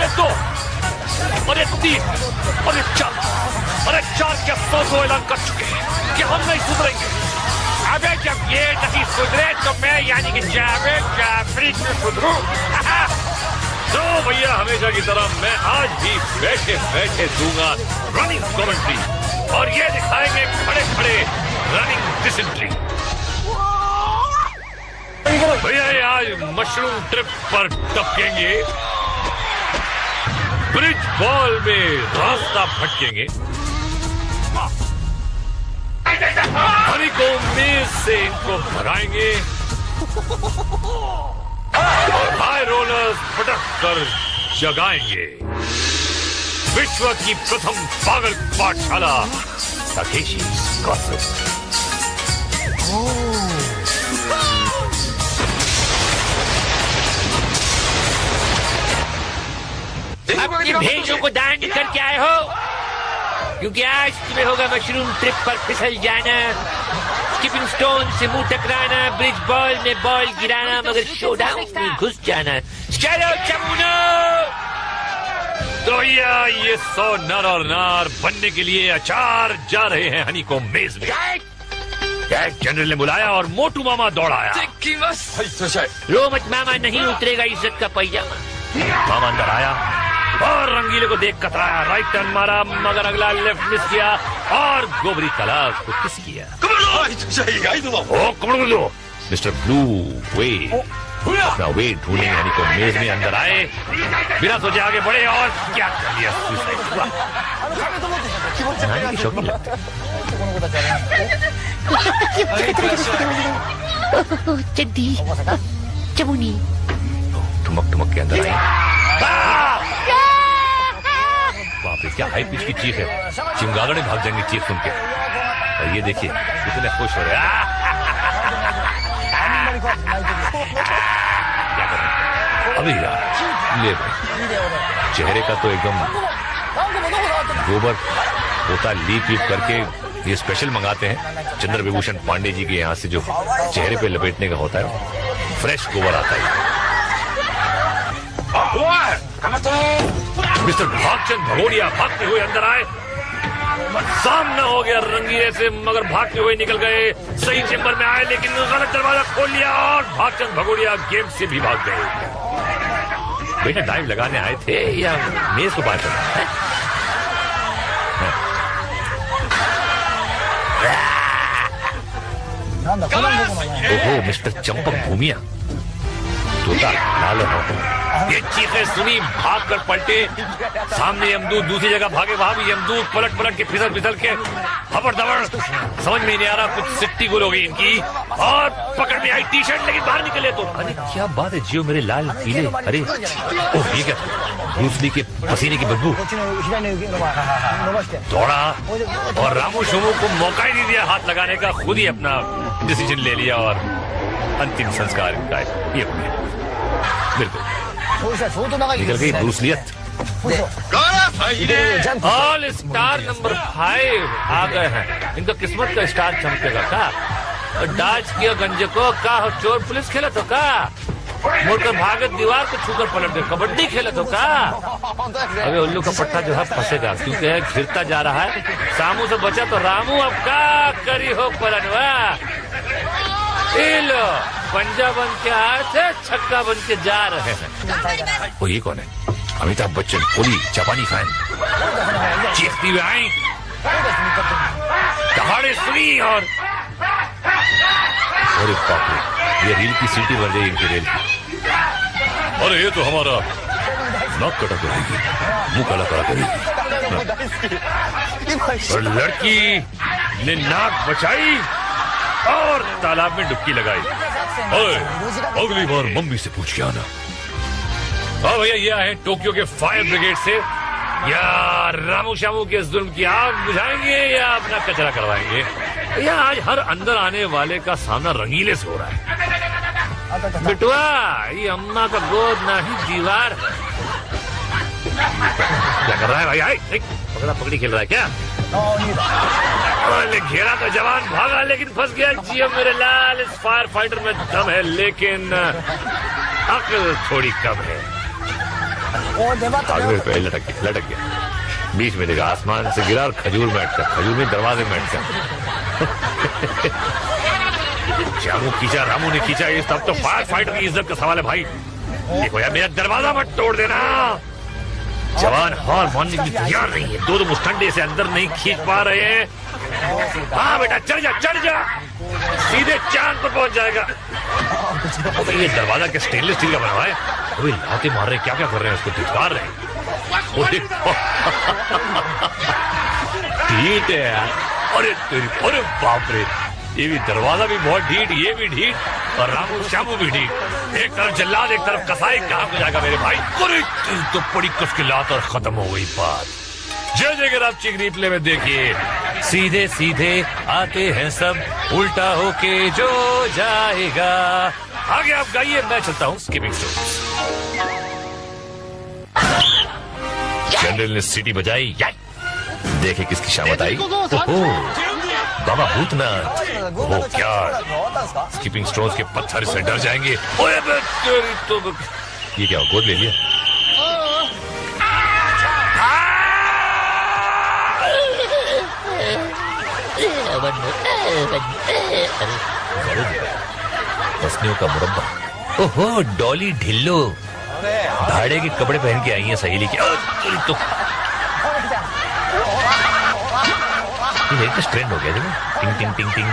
अरे 2, अरे 3, अरे 4, अरे 4 के 100 ऐलान कर चुके हैं कि हम नहीं सुधरेंगे। अबे जब ये नहीं सुधरे तो मैं यानी कि जावेद जाफरी से सुधरूं। तो भैया हमेशा की तरह मैं आज भी बैठे बैठे दूंगा रनिंग कमेंट्री और ये दिखाएंगे खड़े खड़े रनिंग डिसेंट्री। भैया ये आज मशरूम ट्रिप पर टपकेंगे, ब्रिज बॉल में रास्ता भटकेंगे, हनी को मेज से इनको भगाएंगे और हाई रोलर्स पटक कर जगाएंगे। विश्व की प्रथम पागल पाठशाला ताकेशी गॉसिप। अपने भेजों को दान करके आए हो, क्योंकि आज तुम्हें होगा मशरूम ट्रिप पर फिसल जाना, स्किपिंग स्टोन से मुंह टकराना, ब्रिज बॉल में बॉल गिराना, मगर शोडाउन में घुस जाना। चलो चमुनो। तो ये 100 नर और नार बनने के लिए अचार जा रहे हैं हनी को मेज में। जनरल ने बुलाया और मोटू मामा दौड़ाया। रोमत मामा नहीं उतरेगा इज्जत का पैजामा। मामा अंदर आया और रंगीले को देख कतराया, राइट टर्न मारा मगर अगला लेफ्ट मिस किया और गोबरी तालाब को किस किया। मिस्टर ब्लू वेड अपना वेट ढूंढने यानी को मेज में अंदर आए, बिना सोचे आगे बढ़े और क्या कर लिया, सुसाइड हुआ। की शौकीन लगता है। चड्डी चमुनी ठुमक ठुमक के अंदर आई। बाप रे क्या हाई पिच की चीख है, चिमगादड़े भाग जाएंगे चीख सुन के। और ये देखिए कितने खुश हो रहे हैं। क्या करें अभी यार, ले भाई चेहरे का तो एकदम गोबर होता लीप लीप करके ये स्पेशल मंगाते हैं चंद्र विभूषण पांडे जी के यहाँ से, जो चेहरे पे लपेटने का होता है, फ्रेश गोबर आता है। मिस्टर भागचंद भगोड़िया भागते हुए अंदर आए, सामना हो गया रंगीले से, मगर भागते हुए निकल गए। सही चेंबर में आए लेकिन गलत दरवाजा खोल लिया और भागचंद भगोड़िया गेम से भी भाग गए। बेटा डाइव लगाने आए थे या मेज को बात करना है? ओहो मिस्टर चंपक भूमिया तोता लाल हो। ये चीखें सुनी, भाग कर पलटे, सामने यमदूत, दूसरी जगह भागे वहां भी यमदूत, पलट पलट के फिसल फिसल के हबड़ दबड़, समझ में नहीं आ रहा, कुछ सिट्टी गुल हो गई इनकी और पकड़ में आई टी शर्ट, लेकिन बाहर निकले तो अरे क्या बात है जियो मेरे लाल पीले। अरे ओह ये क्या, ब्रूस ली के पसीने की बदबू। दौड़ा और रामू शोमू को मौका ही नहीं दिया हाथ लगाने का, खुद ही अपना डिसीजन ले लिया और अंतिम संस्कार इनका ये हो गया। बिल्कुल निकल गई ब्रूसलियत। ऑल स्टार नंबर 5 आ गए हैं, इनका किस्मत का स्टार चमकेगा का। डाच किया गंजे को का हो, चोर पुलिस खेला तो का, मुड़कर भागत दीवार को छूकर पलट गए, कबड्डी खेला तो का। अबे उल्लू का पट्टा जो है फंसेगा, क्योंकि घिरता जा रहा है। सामू से बचा तो रामू अब का करी हो पलटवा। लो पंजा बन के आए थे, छक्का बन के जा रहे हैं। वो ये कौन है? अमिताभ बच्चन, कोहली, जापानी फैन चीखती हुए आई, दहाड़े सुनी और अरे बाप रे, ये रील की सीटी बन गई इनकी रेल की। अरे ये तो हमारा नाक कटा करेगी, मुंह काला करा करेगी। और लड़की ने नाक बचाई और तालाब में डुबकी लगाई। अगली बार मम्मी से पूछ के आना। हाँ भैया ये आए टोक्यो के फायर ब्रिगेड से, या रामू शामू के जुल्म की आग बुझाएंगे या अपना कचरा करवाएंगे। भैया आज हर अंदर आने वाले का सामना रंगीले से हो रहा है। बिटुआ ये अम्मा का गोद ना ही दीवार है। क्या कर रहा है भाई? आई पकड़ा पकड़ी खेल रहा है क्या? घेरा तो जवान भागा लेकिन फंस गया। जियो मेरे लाल, इस फायर फाइटर में दम है लेकिन अक्ल थोड़ी कम है। आगे पे लटक गया बीच में देखा आसमान से गिरा और खजूर में अटका, खजूर में दरवाजे में अटका। जामू खींचा, रामू ने खींचा, ये सब तो फायर फाइटर की इज्जत का सवाल है भाई। देखो यार मेरा दरवाजा मत तोड़ देना। जवान हार मानने के लिए तैयार नहीं है, दो मुस्टंडे से अंदर नहीं खींच पा रहे हैं। हाँ बेटा चढ़ जा, सीधे चांद पर पहुंच जाएगा। तो ये दरवाजा क्या स्टेनलेस स्टील का बना हुआ है? अभी लाते मार रहे, क्या क्या कर रहे हैं, उसको धिक्कार रहे हैं। ढीठ है यार, अरे बाप रे, ये भी दरवाजा भी बहुत ढीठ, ये भी ढीठ और रामू श्यामू भी ढीठ। एक तरफ जल्लाद एक तरफ कसाई, कहाँ को जाएगा मेरे भाई? अरे तो बड़ी मुश्किलात और खत्म हो गई बात। जय जय आप चिक रिप्ले में देखिए, सीधे सीधे आते हैं सब, उल्टा होके जो जाएगा। आगे आप गाइए, मैं चलता हूँ स्किपिंग स्टोन्स। जनरल ने सीटी बजाई, देखे किसकी शामत आई। बाबा भूतनाथ, वो क्या स्किपिंग स्टोन्स के पत्थर से डर जाएंगे। ओए तो ये क्या गोद ले लिया? हंसनियों का मुरब्बा। ओहो डॉली ढिल्लो, भाड़े के कपड़े पहन के आई है सहेली की। तो लेटेस्ट ट्रेंड हो गया देखो, टिंग टिंग टिंग टिंग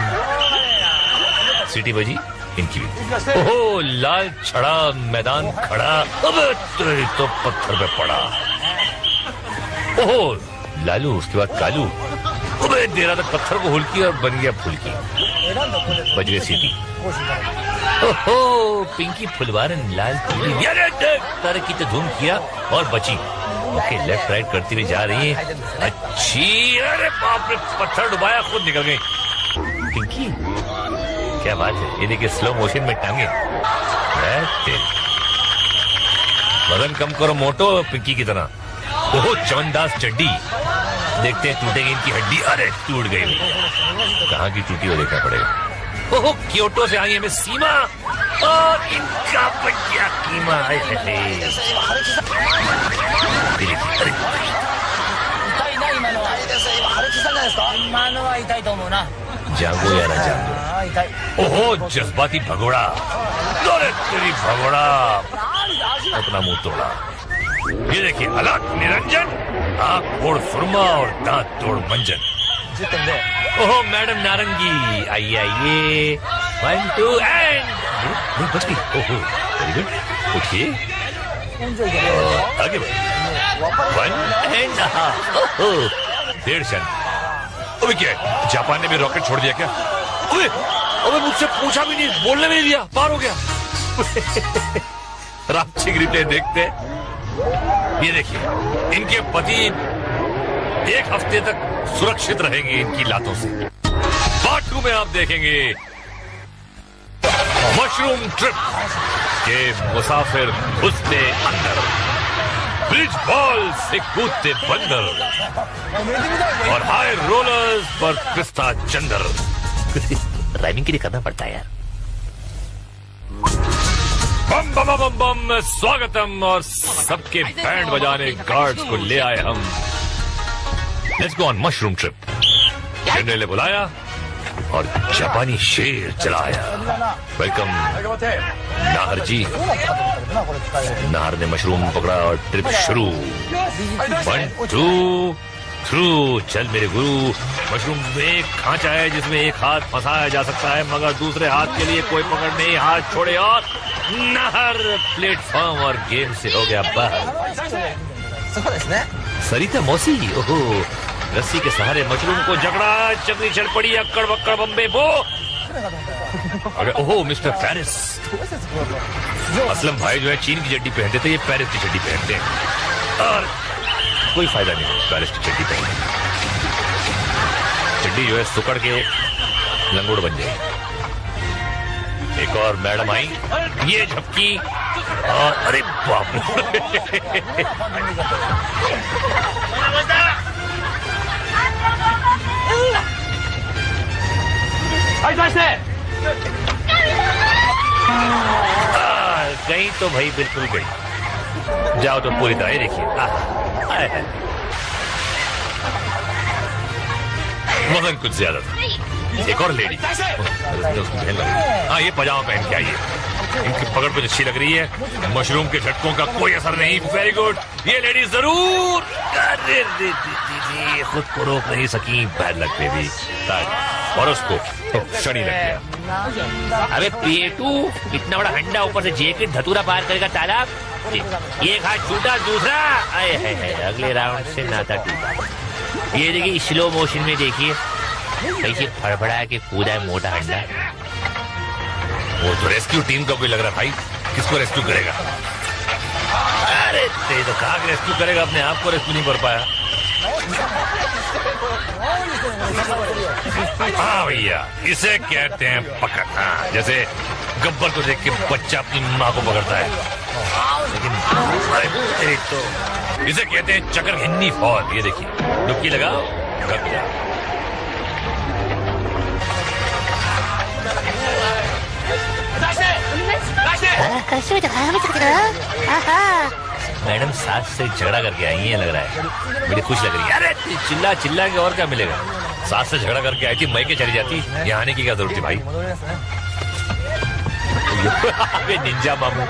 सीटी बजी इनकी भी। ओहो लाल छड़ा मैदान खड़ा, अब तो पत्थर पे पड़ा। ओहो लालू, उसके बाद कालू, अबे देरा तक पत्थर को हुलकी और बन गया फुलकी। बज गई सीटी। ओहो पिंकी फुलवारन लाल पीली, तरह की तो धूम किया और बची। ओके लेफ्ट राइट करती हुई जा रही है, अच्छी। अरे बाप रे, पत्थर डुबाया, खुद निकल गई। पिंकी क्या बात है, ये देखिए स्लो मोशन में टांगे। वजन कम करो मोटो, पिंकी की तरह। ओहो चवनदास चड्डी, देखते हैं टूटेगी इनकी हड्डी। अरे टूट गई, कहाँ की टूटी हो देखना पड़ेगा। ओहो क्योटो से आई है मिस सीमा और इनका बच्चा कीमा। जागो या ना जागो। ओहो जज्बाती भगोड़ा, तेरी भगोड़ा अपना मुंह तोड़ा। ये देखिए अलग निरंजन, आँख फोड़ सुरमा और दांत तोड़ मंजन। ओहो मैडम नारंगी, आइए आइए, 1 2 एंड बच गई। ओहो वेरी गुड, उठिए आगे बढ़। 1 एंड ओहो 1.5 क्षण। अबे क्या है, जापान ने भी रॉकेट छोड़ दिया क्या? अबे मुझसे पूछा भी नहीं, बोलने भी नहीं दिया, पार हो गया। रामचिक रिप्ले देखते। ये देखिए इनके पति 1 हफ्ते तक सुरक्षित रहेंगे इनकी लातों से। पार्ट 2 में आप देखेंगे मशरूम ट्रिप के मुसाफिर घुसते अंदर, ब्रिज बॉल से कूदते बंदर और हाई रोलर्स पर पिस्ता चंदर। राइमिंग के लिए करना पड़ता है यार। बम बम बम बम स्वागतम, और सबके बैंड बजाने गार्ड्स को ले आए हम। Let's go on mushroom trip. General ने बुलाया और जापानी शेर चलाया। वेलकम नाहर जी। नाहर ने मशरूम पकड़ा और ट्रिप शुरू। 1 2 थ्रू, चल मेरे गुरु। मशरूम में एक खांचा है जिसमें एक हाथ फंसाया जा सकता है, मगर दूसरे हाथ के लिए कोई पकड़ नहीं। हाथ छोड़े और नाहर प्लेटफॉर्म और गेम से हो गया बाहर। सरिता मौसी, ओहो रस्सी के सहारे मशरूम को जकड़ा, चकरी चल पड़ी, अक्कड़ बक्कड़ बम्बे बो। अरे ओहो मिस्टर पेरिस। असलम भाई जो है चीन की चड्डी पहनते थे, ये पेरिस की चड्डी पहनते हैं और कोई फायदा नहीं पेरिस की चड्डी पहनने। चड्डी जो है सुकड़ के लंगोड़ बन जाएगी। एक और मैडम आई, ये झपकी और अरे बाप गई तो भाई बिल्कुल गई। जाओ तो पूरी तरह देखिए। वजन कुछ ज्यादा था। एक और लेडी, हाँ ये पजामा पहन के आइए। इनकी पकड़ कुछ अच्छी लग रही है। मशरूम के झटकों का कोई असर नहीं। वेरी गुड, ये लेडी जरूर। अरे खुद को रोक नहीं सकी, बैड लग पे भी और उसको शनि लग गया। अबे पेटू, इतना बड़ा हंडा, ऊपर से जैकेट, धतूरा पार करेगा तालाब। एक हाथ छूटा, दूसरा आए है। अगले राउंड से नाता टूटा। ये देखिए स्लो मोशन में देखिए कैसे फड़फड़ा के कूदा है मोटा हंडा। वो तो रेस्क्यू टीम का कोई लग रहा भाई। किसको रेस्क्यू करेगा? अरे तेरी तो कहा रेस्क्यू करेगा, अपने आप को रेस्क्यू नहीं कर पाया। हाँ भैया, इसे कहते हैं पकड़। हाँ, जैसे गब्बर को देख के बच्चा अपनी माँ को पकड़ता है, लेकिन अरे तो इसे कहते हैं चक्कर घिन्नी फौज। ये देखिए, डुबकी लगाओ, गब जाओ। मैडम सास से झगड़ा करके आई है, लग रहा है। बड़ी खुश लग रही है। अरे चिल्ला चिल्ला के और क्या मिलेगा? सास से झगड़ा करके आई थी, मैके चली जाती, यहाँ आने की क्या जरूरत थी भाई? निंजा मामू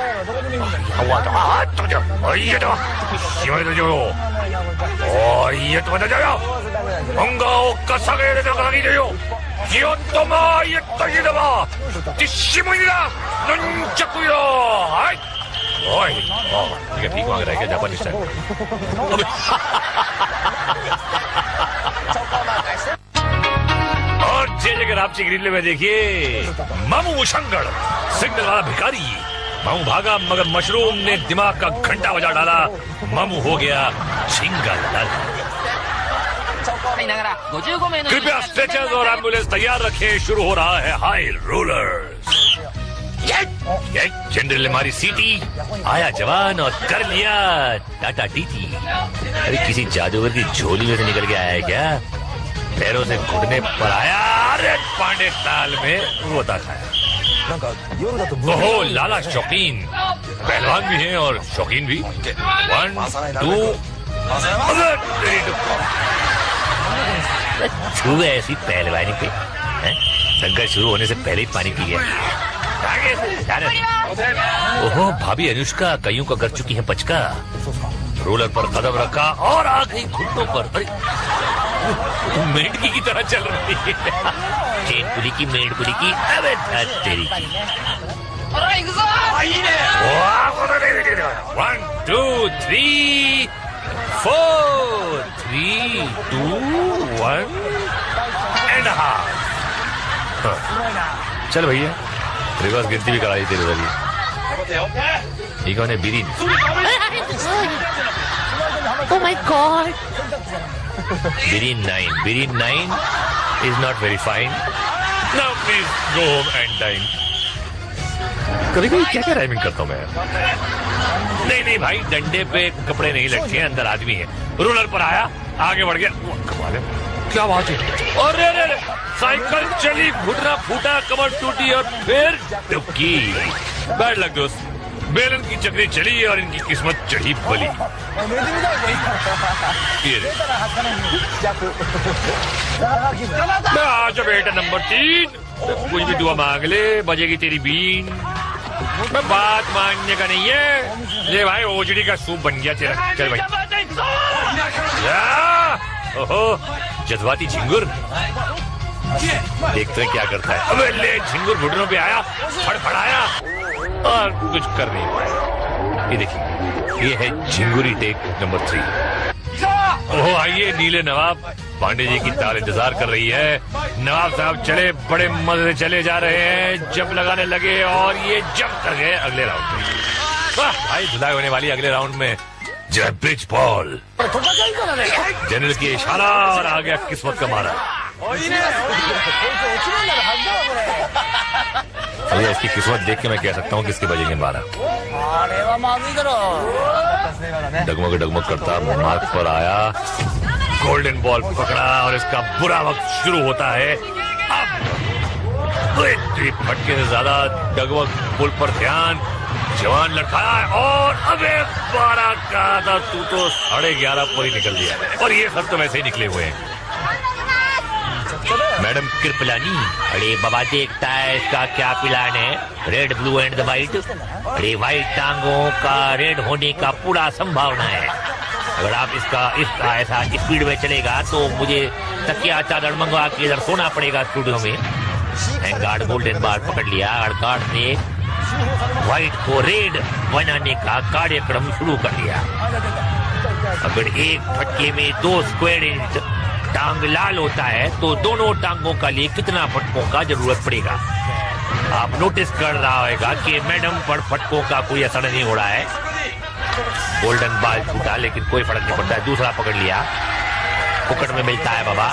ठीक मांग रहा है क्या जापानी स्टाइल? और जगह आपची ग्रिल में देखिए मामू मुशंगड़, सिग्नल वाला भिखारी। मामू भागा मगर मशरूम ने दिमाग का घंटा बजा डाला। मामू हो गया झिंगा लाल। कृपया स्ट्रेचर्स और एम्बुलेंस तैयार रखें, शुरू हो रहा है हाई रोलर्स। जनरल हमारी सीटी आया जवान और कर लिया टाटा टीटी। अरे किसी जादूगर की झोली में से निकल के आया है क्या? पैरों से घुटने पर आया। अरे पांडे ताल में रोता खाया। ओहो लाला शौकीन, पहलवान भी हैं और शौकीन भी। 1 2 छुए ऐसी पहलवानी पे दंगल शुरू होने से पहले ही पानी पी गया। ओहो भाभी अनुष्का कईयों का कर चुकी है पचका। रोलर पर कदम रखा और आ गई घुटनों पर। अरे मेंढकी की तरह चल रही है। चेन पुली की, मेंढ पुली की। अबे तेरी की। 1 2 3 4 3 2 1 एंड हाफ। चल भैया, रिवर्स गिनती भी कराई तेरे उधर। ये कौन है? Biren. Oh my God! Birin 9 is not very fine. Now please go home and dine. कभी कभी क्या क्या राइमिंग करता हूँ मैं। नहीं भाई, डंडे पे कपड़े नहीं लटके हैं, अंदर आदमी है। रूलर पर आया, आगे बढ़ गया। कमाल है, क्या बात है। और रे साइकिल चली, घुटना फूटा, कमर टूटी और फिर डुबकी। बैड लक दोस्त, बेलन की चक्री चली और इनकी किस्मत चढ़ी बली। आज बेटा नंबर 3, कुछ भी दुआ मांग ले, बजेगी तेरी बीन। मैं बात मानने का नहीं है। ये भाई ओजड़ी का सूप बन गया तेरा। चल भाई। ओहो जज्बाती झिंगुर, देखते हैं क्या करता है। अबे ले, झिंगुर घुटनों पे आया, फड़फड़ाया और कुछ कर नहीं पाया। ये देखिए, ये है झिंगुरी टेक नंबर 3। ओहो आइए नीले नवाब, पांडे जी की तार इंतजार कर रही है। नवाब साहब चले, बड़े मजे से चले जा रहे हैं। जंप लगाने लगे और ये जंप कर गए अगले राउंड में। वाह भाई, धुलाई होने वाली अगले राउंड में जय ब्रिज बॉल। जनरल की इशारा और आ गया किस्मत का मारा। अरे इसकी किस्मत देख के मैं कह सकता हूँ किसके बजेंगे 12। डगमग करता मार्क पर आया, गोल्डन बॉल पकड़ा और इसका बुरा वक्त शुरू होता है। अब फटके से ज्यादा डगमग पुल पर ध्यान, जवान लड़का है और अबे 12 का था, तू तो 11.5 पर ही निकल दिया और ये सब तो वैसे ही निकले हुए हैं। मैडम कृपलानी, अरे बाबा देखता है इसका क्या प्लान है, red blue and the white. अरे व्हाइट टांगों का रेड होने का पूरा संभावना है। अगर आप इसका ऐसा स्पीड में चलेगा तो मुझे तकिया चादर मंगवा के इधर सोना पड़ेगा स्टूडियो में। गार्ड गोल्डन बार पकड़ लिया और गार्ड ने व्हाइट को रेड बनाने का कार्यक्रम शुरू कर दिया। अगर एक फटके में 2 स्क्वायर इंच टांग लाल होता है तो दोनों टांगों का लिए कितना फटकों का जरूरत पड़ेगा। आप नोटिस कर रहा होगा कि मैडम पर फटकों का कोई असर नहीं हो रहा है। गोल्डन बाल छूटा लेकिन कोई फर्क नहीं पड़ता है। दूसरा पकड़ लिया, फुकट में मिलता है बाबा,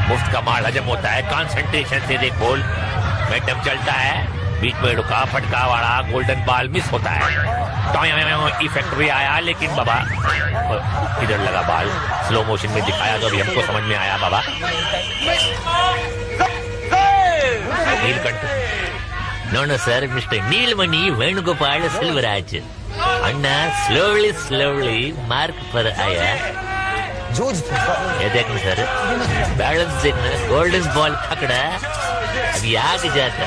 मुफ्त का माल हजम होता है। कंसंट्रेशन से देखो, मैडम चलता है, बीच में रुका, फटका वाला गोल्डन बाल मिस होता है। इफेक्ट भी आया लेकिन बाबा इधर लगा बाल, स्लो मोशन में दिखाया तो अभी हमको समझ में आया बाबा। Neelkanth, no sir, mister Neelamani Venugopal Silvaraj. Anna slowly mark पर आया। ये देखना सर, बैलेंस देखना, गोल्डन बॉल पकड़ा, अभी आगे जाता।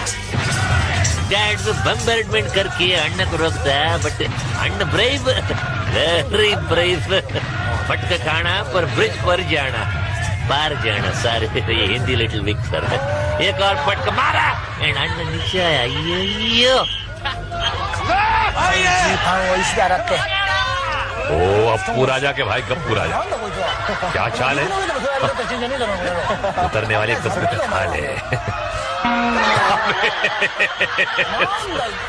डैड बम्बार्डमेंट करके अन्न को रोकता, बट अन्न ब्रेव, वेरी ब्रेव। फटका खाना पर ब्रिज पर जाना, पार जाना। सर ये हिंदी लिटिल वीक सर। एक और फटका मारा एंड अन्न नीचे आया। यो ओ अप्पू राजा के भाई गप्पू राजा, क्या चाल है? उतरने वाली कसम का चाल है।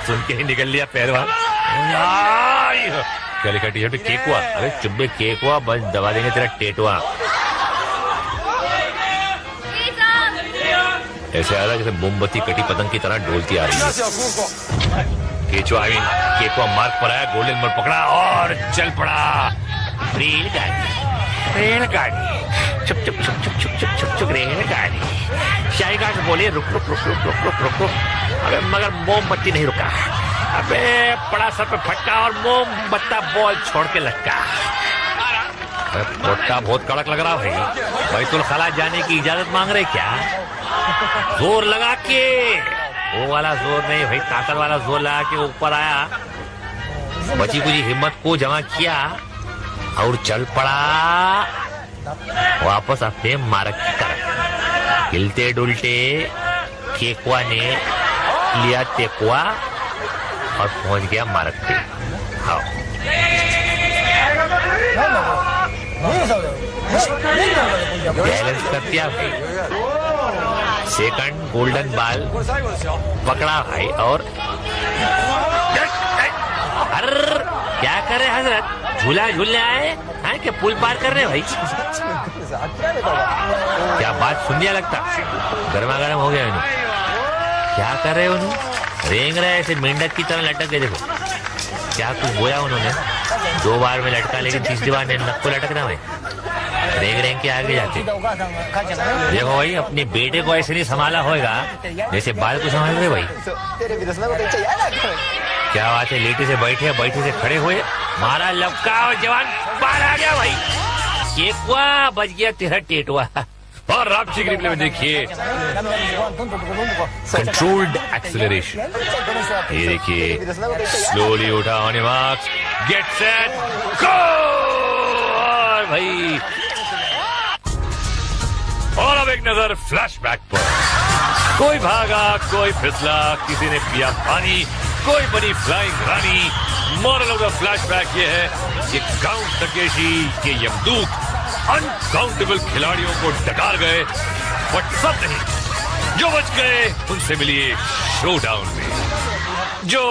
सुन के ही निकल लिया पहलवान। क्या लिखा टी शर्ट पे? केकुआ। अरे चुब्बे केकुआ, बस दबा देंगे तेरा टेटुआ। ऐसे आ रहा जैसे मोमबत्ती कटी पतंग की तरह डोलती आ रही है। केचुआ केकुआ मार्ग पर आया, गोल्डन बॉल पकड़ा और चल पड़ा। रेलगाड़ी, चुप चुप चुप चुप चुप चुप चुप चुप रेलगाड़ी। शाहीगाज बोले रुक रुक रुक रुक रुक रुक रुक रुक। अबे मगर मोमबत्ती नहीं रुका। अबे पड़ा सर पे फटका और मोमबत्ता बॉल छोड़ के लटका। फटका बहुत कड़क लग रहा भाई तुम खला जाने की इजाजत मांग रहे क्या? जोर लगा के, वो वाला जोर नहीं भाई, ताकत वाला जोर लगा के ऊपर आया, बची कुछ हिम्मत को जमा किया और चल पड़ा वापस अपने मार्ग की तरफ। हिलते डुलते केकुआ ने लिया तेकुआ और पहुंच गया मार्ग पे। हाँ बैलेंस कर दिया भाई। सेकंड गोल्डन बाल पकड़ा भाई और क्या कर रहे हजरत? झूला झूलने आए हैं क्या? पुल पार कर रहे भाई? क्या बात सुनिए, लगता गर्मा गर्म हो गया इन्हें। क्या कर रहे हो? रेंग रहे ऐसे मेंढक की तरह लटक गए। देखो क्या कुछ बोया उन्होंने। 2 बार में लटका लेकिन तीसरी बार ने नक को लटकना भाई। रेंग रेंग के आगे जाते। देखो भाई अपने बेटे को ऐसे नहीं संभाला होगा जैसे बाल को संभाल रहे भाई। क्या बात है, लेटे से बैठे, बैठे से खड़े हुए, मारा लपका और जवान बाहर आ गया भाई। केकुआ बच गया तेरा टेटुआ। और रापची ग्रिप में देखिए कंट्रोल्ड एक्सेलरेशन। ये देखिए स्लोली उठा on your marks, get set go. और भाई और अब एक नजर फ्लैशबैक पर। कोई भागा, कोई फिसला, किसी ने पिया पानी, कोई बनी flying Rani. Moral of the flashback ये है कि काउंट तकेशी के यमदूत अनकाउंटेबल खिलाड़ियों को डकार गए, बट सब नहीं, जो बच गए उनसे मिलिए शोडाउन में, जो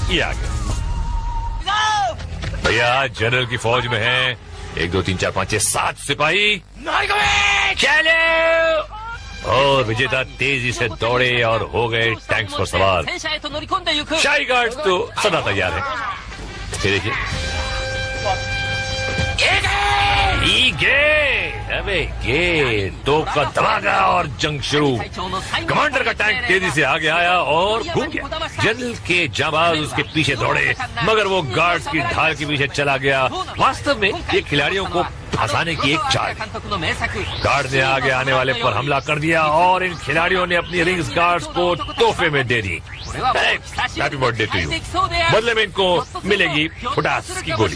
ये आ गए। भैया जनरल की फौज में है 1 2 3 4 5 6 7 सिपाही। चलो और विजेता तेजी से दौड़े और हो गए टैंक्स पर सवार। शाही गार्ड तो सदा तैयार है। देखिए अबे ये तोप का धमाका और जंग शुरू। कमांडर का टैंक तेजी से आगे आया और घूम गया। जनरल के जाबाज उसके पीछे दौड़े, मगर वो गार्ड्स की ढाल के पीछे चला गया। वास्तव में ये खिलाड़ियों को फंसाने की एक चाल। गार्ड ने आगे आने वाले पर हमला कर दिया और इन खिलाड़ियों ने अपनी रिंग्स गार्ड्स को तोहफे में दे दी। Happy birthday to you. बदले में इनको मिलेगी फुटास की गोली।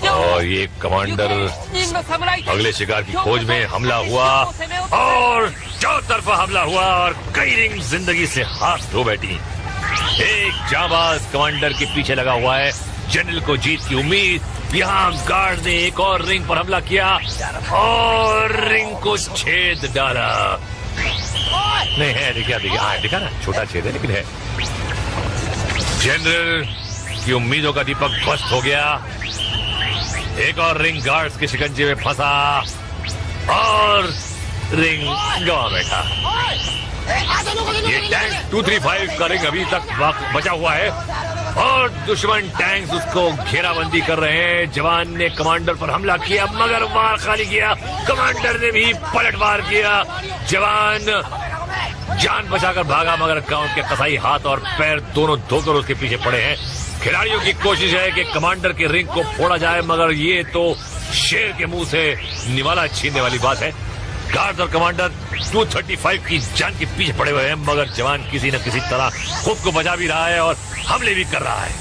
और ये कमांडर अगले शिकार की खोज में हमला हुआ और चारों तरफा हमला हुआ और कई रिंग जिंदगी से हाथ धो बैठी। एक जाबाज कमांडर के पीछे लगा हुआ है, जनरल को जीत की उम्मीद। यहाँ गार्ड ने एक और रिंग पर हमला किया और रिंग को छेद डाला। नहीं है, दिखा ना, छोटा छेद है लेकिन है। जनरल की उम्मीदों का दीपक ध्वस्त हो गया। एक और रिंग गार्ड्स के शिकंजे में फंसा और रिंग गंवा बैठा। ये टैंक 235 का रिंग अभी तक बचा हुआ है और दुश्मन टैंक्स उसको घेराबंदी कर रहे हैं। जवान ने कमांडर पर हमला किया मगर वार खाली किया। कमांडर ने भी पलटवार किया। जवान जान बचाकर भागा मगर काउंट के कसाई हाथ और पैर दोनों धोकर उसके पीछे पड़े हैं। खिलाड़ियों की कोशिश है कि कमांडर के रिंग को फोड़ा जाए मगर ये तो शेर के मुंह से निवाला छीनने वाली बात है। गार्ड और कमांडर 235 की जान के पीछे पड़े हुए हैं मगर जवान किसी न किसी तरह खुद को बचा भी रहा है और हमले भी कर रहा है।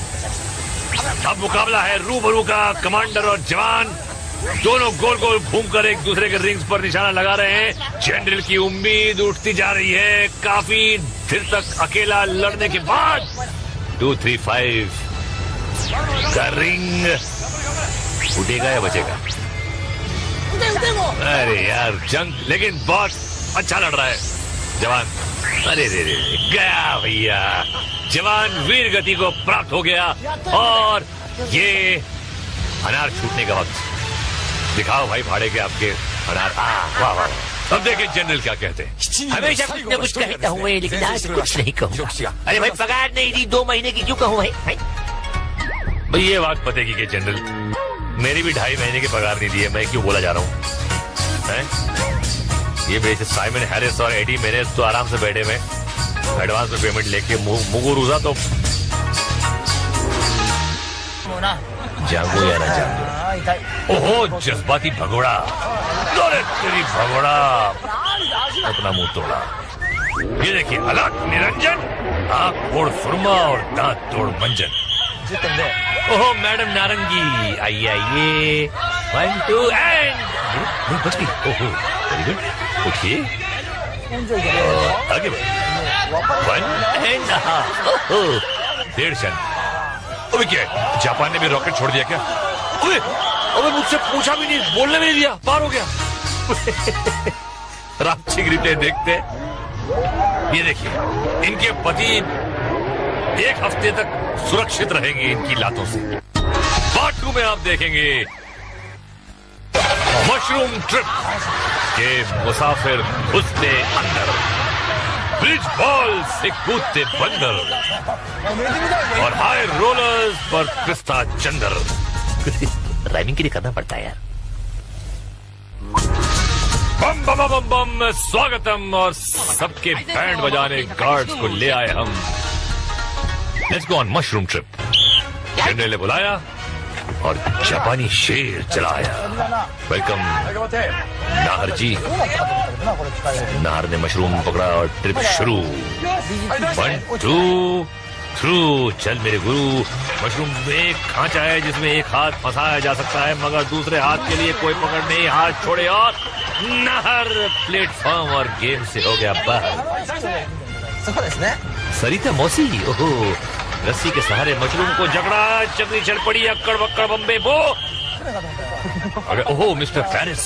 अब मुकाबला है रूबरू का। कमांडर और जवान दोनों गोल गोल घूमकर एक दूसरे के रिंग्स पर निशाना लगा रहे हैं। जनरल की उम्मीद उठती जा रही है। काफी देर तक अकेला लड़ने के बाद 235 का रिंग उठेगा या बचेगा? अरे यार जंग लेकिन बहुत अच्छा लड़ रहा है जवान। अरे रे रे गया भैया। जवान वीर गति को प्राप्त हो गया और ये अनार छूटने का वक्त। दिखाओ भाई भाड़े के आपके अनार। वाह वाह। अब देखिए जनरल क्या कहते हैं। हमेशा कुछ न कुछ कहता हूँ लेकिन आज कुछ नहीं कहूँगा। अरे भाई पगार नहीं दी 2 महीने की, क्यों कहूँ भाई? ये बात पतेगी कि जनरल मेरी भी 2.5 महीने की पगार नहीं दी है। मैं क्यों बोला जा रहा हूँ? ये बेचे साइमन हैरिस और एडी मेनेस तो आराम से बैठे में एडवांस में पेमेंट लेके मुगुरुजा तो जागो या ना जागो। ओहो जज्बाती भगोड़ा। अरे तेरी भगोड़ा अपना मुंह तोड़ा। ये देखिए अलग निरंजन, आंख फोड़ सुरमा और दांत तोड़ मंजन। ओहो मैडम नारंगी आइए आइए। 1 2 एंड बच गई। ओहो वेरी गुड। उठिए आगे बढ़। 1 एंड ओहो 1.5 क्षण। अबे क्या है? जापान ने भी रॉकेट छोड़ दिया क्या? अबे मुझसे पूछा भी नहीं, बोलने भी नहीं दिया, पार हो गया। रामचिक रिप्ले देखते। ये देखिए इनके पति 1 हफ्ते तक सुरक्षित रहेंगे इनकी लातों से। पार्ट 2 में आप देखेंगे मशरूम ट्रिप के मुसाफिर घुसते अंदर, ब्रिज बॉल से कूदते बंदर और हाई रोलर्स पर पिस्ता चंदर। राइमिंग के लिए करना पड़ता है यार। बम बम बम बम स्वागतम और सबके बैंड बजाने गार्ड्स को ले आए हम। Let's go on mushroom trip. General ने बुलाया और जापानी शेर चलाया। वेलकम नाहर जी। नाहर ने मशरूम पकड़ा और ट्रिप शुरू। 1 2 थ्रू। चल मेरे गुरु। मशरूम एक खांचा है जिसमें एक हाथ फंसाया जा सकता है मगर दूसरे हाथ के लिए कोई पकड़ नहीं। हाथ छोड़े और नाहर प्लेटफॉर्म और गेम से हो गया बाहर। सरिता मौसी ओहो रस्सी के सहारे मशरूम को जकड़ा, चकरी चढ़ पड़ी, अक्कड़ बक्कड़ बम्बे बो। अरे ओहो मिस्टर पेरिस।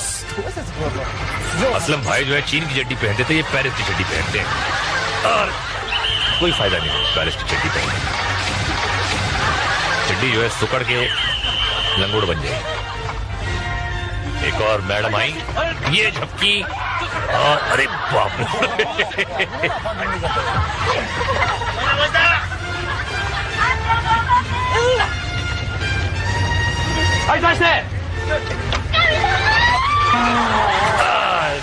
असलम भाई जो है चीन की चड्डी पहनते थे, ये पेरिस की चड्डी पहनते हैं और कोई फायदा नहीं पेरिस की चड्डी पहनने। चड्डी जो है सुकड़ के लंगोड़ बन जाएगी। एक और मैडम आई, ये झपकी और अरे बाप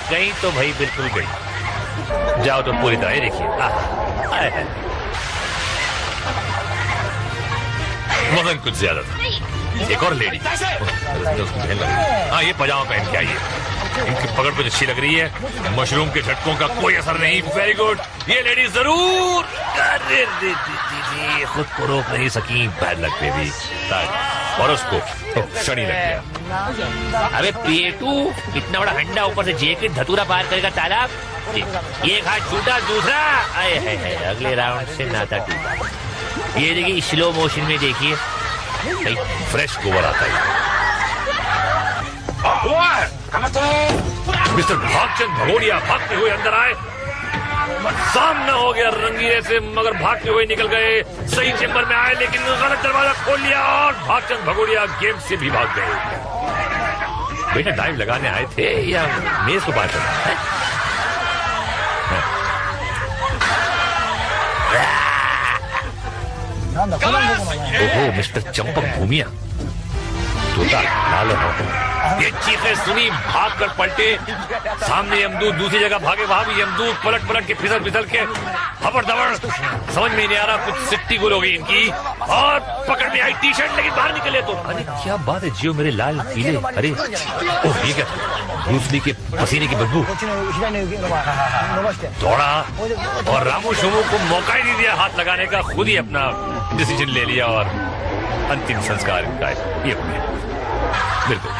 गई तो भाई बिल्कुल गई। जाओ तो पूरी तरह देखिए। वजन कुछ ज्यादा था। एक और लेडी उसकी बहन लग रही। हाँ, ये पजामा पहन के आई है। इनकी पकड़ कुछ अच्छी लग रही है। मशरूम के झटकों का कोई असर नहीं। वेरी गुड, ये लेडी जरूर। अरे खुद को रोक नहीं सकी, बैड लग पे भी और उसको शनि लग गया। अबे पेटू, इतना बड़ा हंडा, ऊपर से जेकेट, धतूरा पार करेगा तालाब। एक हाथ छूटा, दूसरा आए है। अगले राउंड से नाता टूटा। ये देखिए स्लो मोशन में देखिए, फ्रेश गोबर आता है। मिस्टर भागचंद भगोड़िया भागते हुए अंदर आए। सामना हो गया रंगीले से, मगर भागते हुए निकल गए। सही चेंबर में आए लेकिन गलत दरवाजा खोल लिया और भागचंद भगोड़िया गेम से भी भाग गए। बेटा डाइव लगाने आए थे या मेज को पार करना? ओहो, मिस्टर चंपक भूमिया, तोता लाल हो। ये चीखें सुनी, भाग कर पलटे। सामने यमदूत, दूसरी जगह भागे, वहां भी यमदूत। पलट पलट के फिसल के हबड़ दबड़, समझ में नहीं आ रहा, कुछ सिट्टी गुल हो गई इनकी और पकड़ में आई टी शर्ट, लेकिन बाहर निकले तो अरे क्या बात है जियो, मेरे लाल पीले। अरे ओह, ये क्या? ब्रूस ली के पसीने की बदबू। दौड़ा और रामू शोमू को मौका ही नहीं दिया हाथ लगाने का, खुद ही अपना डिसीजन ले लिया और अंतिम संस्कार इनका ये हो गया। बिल्कुल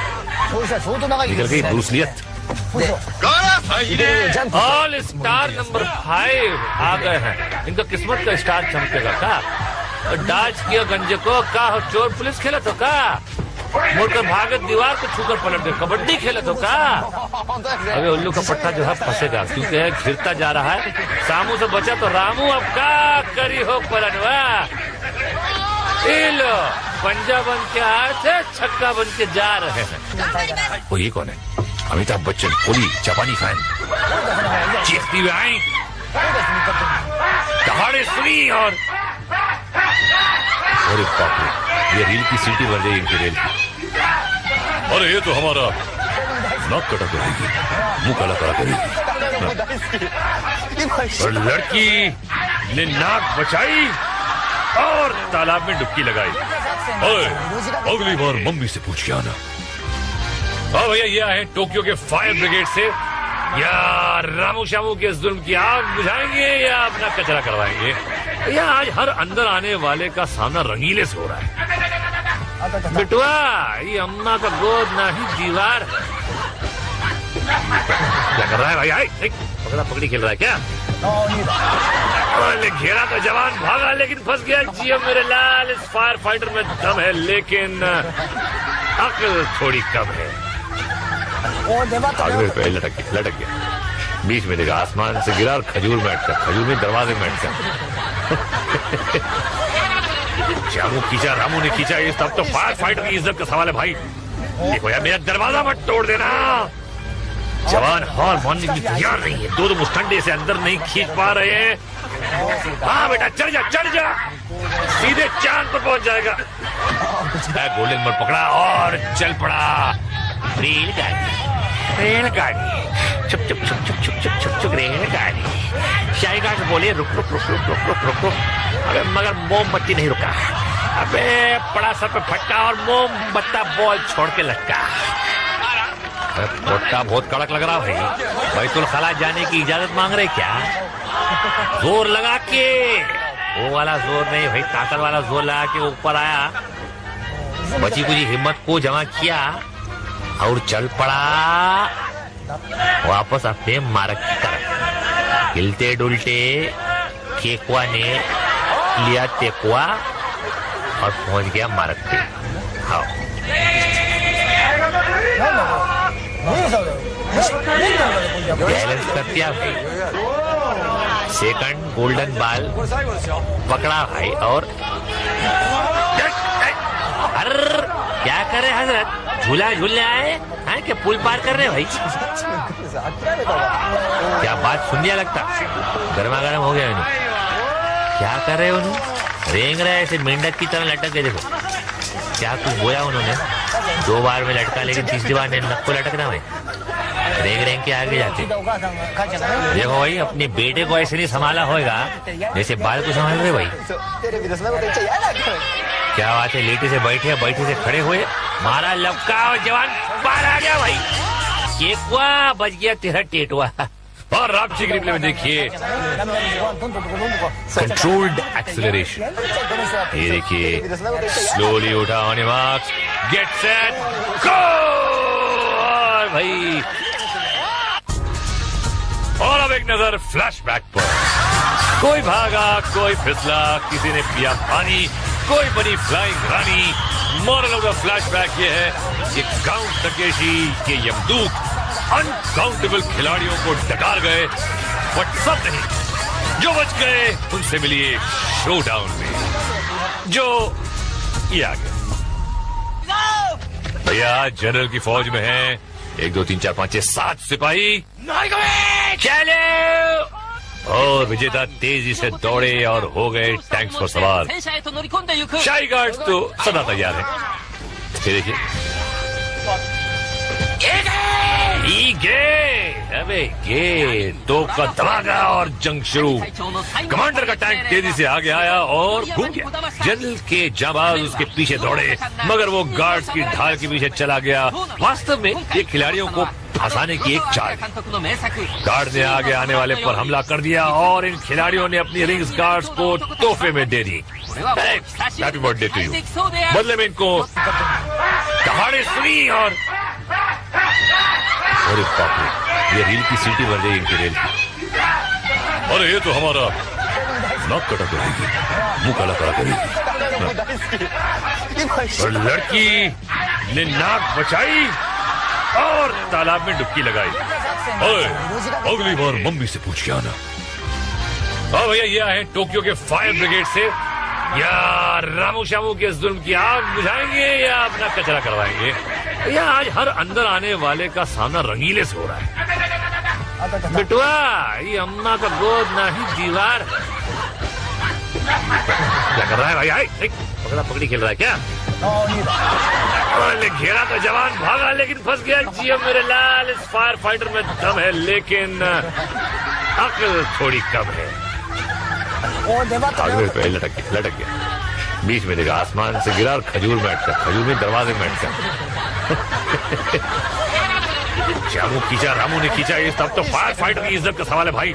निकल गई ब्रूसलियत। ऑल स्टार नंबर 5 आ गए हैं। इनका किस्मत का स्टार चमकेगा का? डाच किया गंजे को का हो, चोर पुलिस खेला तो का? मुड़कर भागत दीवार को छूकर पलट गए, कबड्डी खेला तो का? अबे उल्लू का पट्टा जो है फंसेगा, क्योंकि घिरता जा रहा है। सामू से बचा तो रामू, अब का करी हो पलटवा। लो पंजा बन के आए थे, छक्का बन के जा रहे हैं। वो ये कौन है? अमिताभ बच्चन, कोहली, जापानी फैन। चीखती हुई आई, दहाड़े सुनी और अरे बाप रे, ये रील की सीटी बन गई इनकी रेल की। अरे ये तो हमारा नाक कटा करेगी, मुंह काला करा करेगी। और लड़की ने नाक बचाई और तालाब में डुबकी लगाई। ओए, अगली बार मम्मी से पूछ के आना। हाँ भैया, ये आए टोक्यो के फायर ब्रिगेड से। या रामू शामू के जुल्म की आग बुझाएंगे या अपना कचरा करवाएंगे? या आज हर अंदर आने वाले का सामना रंगीले से हो रहा है। बिटुआ, ये अम्मा का गोद ना ही दीवार है। क्या कर रहा है भाई? आई पकड़ा पकड़ी खेल रहा है क्या? घेरा तो जवान भागा लेकिन फंस गया। जियो मेरे लाल, इस फायर फाइटर में दम है लेकिन अक्ल थोड़ी कम है। आगे पे लटक गया। बीच में देखा, आसमान से गिरा और खजूर में अटका, खजूर में दरवाजे में अटका। जामू खींचा, रामू ने खींचा, ये सब तो फायर फाइटर की इज्जत का सवाल है भाई। देखो यार, मेरा दरवाजा मत तोड़ देना। जवान हार मानने की तैयार नहीं है। दो मुस्टंडे से अंदर नहीं खींच पा रहे हैं। हाँ बेटा, चढ़ जा, सीधे चांद पर पहुंच जाएगा। गोल्डन बल पकड़ा और चल पड़ा। रेलगाड़ी, चुप चुप रेलगाड़ी। शाही से बोले रुक। अबे मगर मोमबत्ती नहीं रुका। अबे पड़ा सर पे फटका और मोमबत्ता बॉल छोड़ के लटका। पोट्टा बहुत कड़क लग रहा भाई तुल खला जाने की इजाजत मांग रहे क्या? जोर लगा के, वो वाला जोर नहीं भाई, ताकत वाला जोर लगा के ऊपर आया, बची कुछ हिम्मत को जमा किया और चल पड़ा वापस अपने मार्ग की तरफ। हिलते डुलते केकुआ ने लिया टेकुआ और पहुंच गया मार्ग पे। हाँ, बैलेंस कर दिया भाई। सेकंड गोल्डन बॉल पकड़ा भाई और क्या करे हजरत, झूला झूलने आए हैं कि पुल पार कर रहे भाई? क्या बात सुन लिया, लगता गर्मा गर्म हो गया उन्हें। क्या कर रहे उन्हें? रेंग रहे ऐसे मेंढक की तरह लटक गए। देखो क्या कुछ बोया उन्होंने। 2 बार में लटका लेकिन तीसरी बार ने नक को लटकना भाई। देख रहे हैं कि आगे जाके देखो भाई, अपने बेटे को ऐसे नहीं संभाला होगा जैसे बाल को संभाल रहे भाई। क्या बात है, लेटे से बैठे, बैठे से खड़े हुए, मारा लपका और जवान पार आ गया भाई। केकुआ बच गया तेरा टेटुआ। और रामची रिप्ले में देखिए कंट्रोल्ड एक्सेलरेशन, ये देखिए स्लोली उठा on marks, get set go. और भाई, और अब एक नजर फ्लैशबैक पर। कोई भागा, कोई फिसला, किसी ने पिया पानी, कोई बनी flying Rani. Moral of the flashback ये है कि काउंट तकेशी के यमदूत अनकाउंटेबल खिलाड़ियों को डकार गए, बट सब नहीं, जो बच गए उनसे मिलिए शोडाउन में, जो ये आ गए। भैया जनरल की फौज में हैं 1 2 3 4 5 6 7 सिपाही। चलो, और विजेता तेजी से दौड़े और हो गए टैंक्स पर सवार। शाही गार्ड्स तो सदा तैयार है। ये देखिए, अबे गे तो का धमाका और जंग शुरू। कमांडर का टैंक तेजी से आगे आया और घूम गया। जनरल के जाबाज उसके पीछे दौड़े, मगर वो गार्ड्स की ढाल के पीछे चला गया। वास्तव में ये खिलाड़ियों को फंसाने की एक चाल। गार्ड ने आगे आने वाले पर हमला कर दिया और इन खिलाड़ियों ने अपनी रिंग्स गार्ड्स को तोहफे में दे दी। Happy birthday to you. बदले में इनको कहानी सुनी और अरे बाप रे, ये रील की सीटी बन गई इनकी रेल की। अरे ये तो हमारा नाक कटा करेगी, मुंह काला करा करेगी। और लड़की ने नाक बचाई और तालाब में डुबकी लगाई। ओए, अगली बार मम्मी से पूछ के आना। हाँ भैया, ये आए टोक्यो के फायर ब्रिगेड से। या रामू शामू के जुल्म की आग बुझाएंगे या अपना कचरा करवाएंगे। या आज हर अंदर आने वाले का सामना रंगीले से हो रहा है। बिटुआ, ये अम्मा का गोद ना ही दीवार है। क्या कर रहा है भाई? पकड़ा पकड़ी खेल रहा है क्या? घेरा तो जवान भागा लेकिन फंस गया। जियो मेरे लाल, इस फायर फाइटर में दम है लेकिन अक्ल थोड़ी कम है। पे लटक गया। बीच में देखा, आसमान से गिरा और खजूर में अटका, खजूर में दरवाजे में अटका। शामू खींचा, रामू ने खींचा, ये सब तो फायर फाइटर की इज्जत का सवाल है भाई।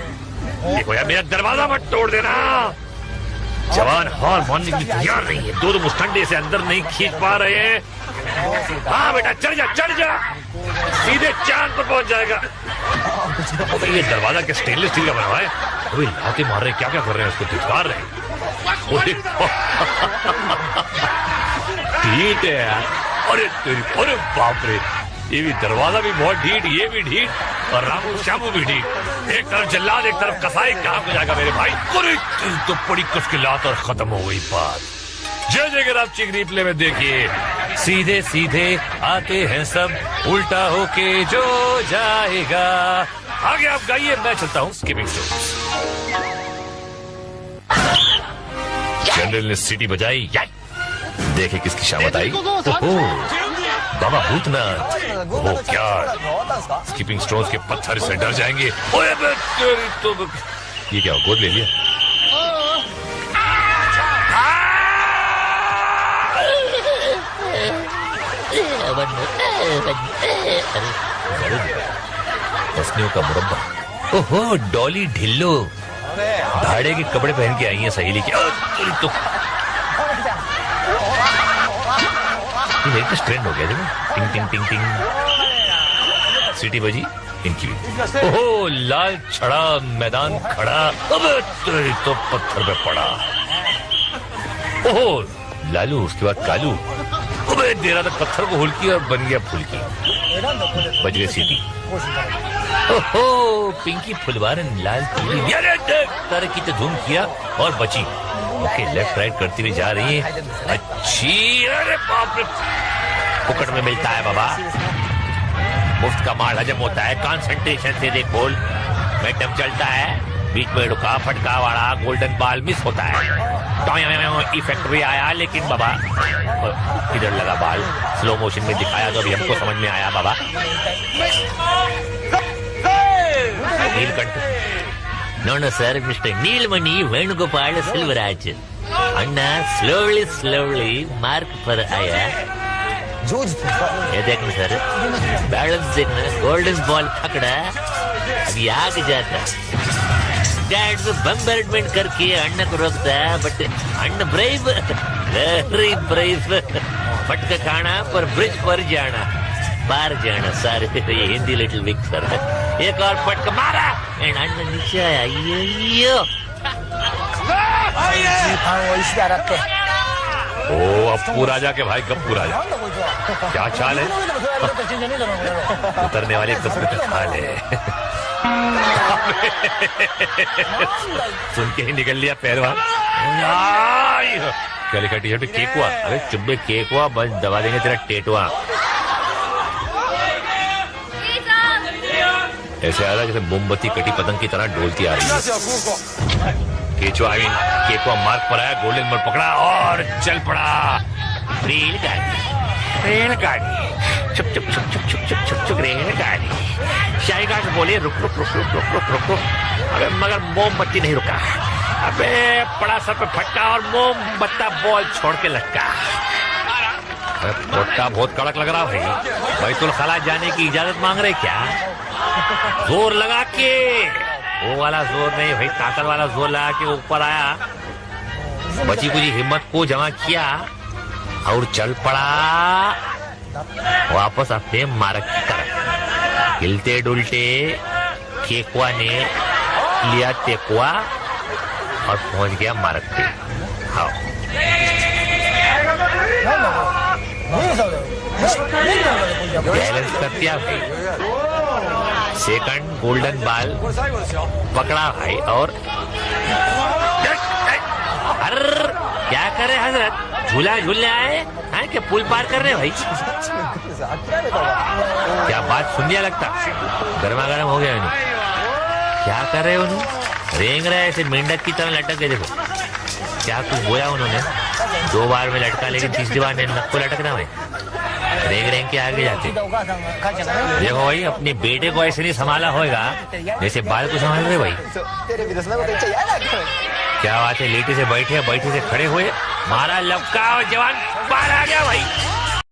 देखो यार, मेरा दरवाजा मत तोड़ देना। जवान हार मानने की तैयार नहीं है। 2 मुस्टंडे से अंदर नहीं खींच पा रहे हैं। हाँ बेटा, चढ़ जा, सीधे चांद पर पहुंच जाएगा। तो ये दरवाजा के स्टेनलेस स्टील का बना हुआ है। अभी लाते मार रहे, क्या क्या कर रहे हैं, उसको धिक्कार रहे हैं। ठीक है यार। अरे बाप रे, ये भी दरवाजा भी बहुत ढीठ, ये भी ढीठ और रामू श्यामू भी ढीठ। एक तरफ जल्लाद, एक तरफ कसाई। कहाँ को जाएगा मेरे भाई? अरे तो बड़ी कसकिलात और खत्म हो गई बात। जय अगर आप चिक रिप्ले में देखिए, सीधे सीधे आते हैं सब, उल्टा होके जो जाएगा। आगे आप गाइए, मैं चलता हूँ स्किपिंग स्टोन्स। जनरल ने सीटी बजाई, देखे किसकी शामत आई। बाबा भूतनाथ। वो क्या, स्किपिंग स्टोन्स के पत्थर से डर जाएंगे। ओए तो ये क्या, गोद ले लिया? हंसनियों का मुरब्बा। ओहो, डॉली ढिल्लो भाड़े के कपड़े पहन के आई है सहेली की। तो लेटेस्ट ट्रेंड हो गया। देखो, टिंग टिंग टिंग टिंग सीटी बजी इनकी भी। ओहो, लाल छड़ा मैदान खड़ा। अबे तेरी तो पत्थर पे पड़ा। ओहो, लालू, उसके बाद कालू। अबे दे रहा था पत्थर को हुलकी और बन गया फुलकी। बज गई सीटी। ओहो, पिंकी फुलवारन लाल पीली। अरे तरह की तो धूम किया और बची। ओके, लेफ्ट राइट करती हुई जा रही है। अच्छी। अरे बाप रे, फुकट में मिलता है बाबा, मुफ्त का माल हजम होता है। कंसंट्रेशन से देख बोल, मैडम चलता है। बीच में रुका, फटका वाला गोल्डन बॉल मिस होता है। इफेक्ट भी आया, लेकिन बाबा किधर लगा बॉल, स्लो मोशन में दिखाया तो अभी हमको समझ में आया बाबा। Neelkanth, no sir, mister Neelamani Venugopal Silvaraj. Anna slowly mark पर आया। ये देखना सर, बैलेंस देखना, गोल्डन बॉल पकड़ा, अभी आगे जाता। डैड बम्बरमेंट करके अन्न को रोकता, बट अन्न ब्रेव, वेरी ब्रेव। फटका खाना पर ब्रिज पर जाना, पार जाना। सर ये हिंदी लिटिल वीक सर। एक और फटका मारा एंड अन्न नीचे आया। यो ओ अप्पू राजा के भाई गप्पू राजा, क्या चाल है? उतरने वाले तस्वीर चाल है। सुन के ही निकल लिया पहलवान। क्या लिखा टी शर्ट पे? केकुआ। अरे चुब्बे केकुआ, बस दबा देंगे तेरा टेटुआ। ऐसे आ रहा जैसे मोमबत्ती कटी पतंग की तरह डोलती आ रही है। केचुआ आई मीन केकुआ मार्ग पर आया, गोल्डन बॉल पकड़ा और चल पड़ा। रेलगाड़ी चुप चुप चुप चुप चुप चुप चुप चुप रेलगाड़ी। शाहीगाज बोले रुक रुक रुक रुक रुक रुक रुक रुक। अबे मगर मोमबत्ती नहीं रुका। अबे पड़ा सर पे फटका और मोमबत्ता बॉल छोड़ के लटका। अरे फटका बहुत कड़क लग रहा भाई। बैतुल खला जाने की इजाजत मांग रहे क्या? जोर लगा के, वो वाला जोर नहीं भाई, ताकत वाला जोर लगा के ऊपर आया, बची कुछ हिम्मत को जमा किया और चल पड़ा वापस अपने मार्ग की तरफ। हिलते डुलते केकुआ ने लिया तेकुआ और पहुंच गया मार्ग पे। हाँ बैलेंस कर दिया भाई। सेकंड गोल्डन बॉल पकड़ा भाई और क्या करे हजरत, झूला झूलने आए हैं क्या? पुल पार कर रहे भाई? क्या बात सुन लिया लगता, गर्मा गर्म हो गया इन्हें। क्या कर रहे उन्हें? रेंग रहे ऐसे मेंढक की तरह लटक के। देखो क्या कुछ बोया उन्होंने। 2 बार में लटका, लेकिन तीसरी बार ने नक को लटकना भाई। रेंग रेंग के आगे जाते। देखो भाई, अपने बेटे को ऐसे नहीं संभाला होगा जैसे बाल को संभाल रहे भाई। क्या बात है, लेटे से बैठे, बैठे से खड़े हुए, मारा लपका और जवान पार आ गया भाई।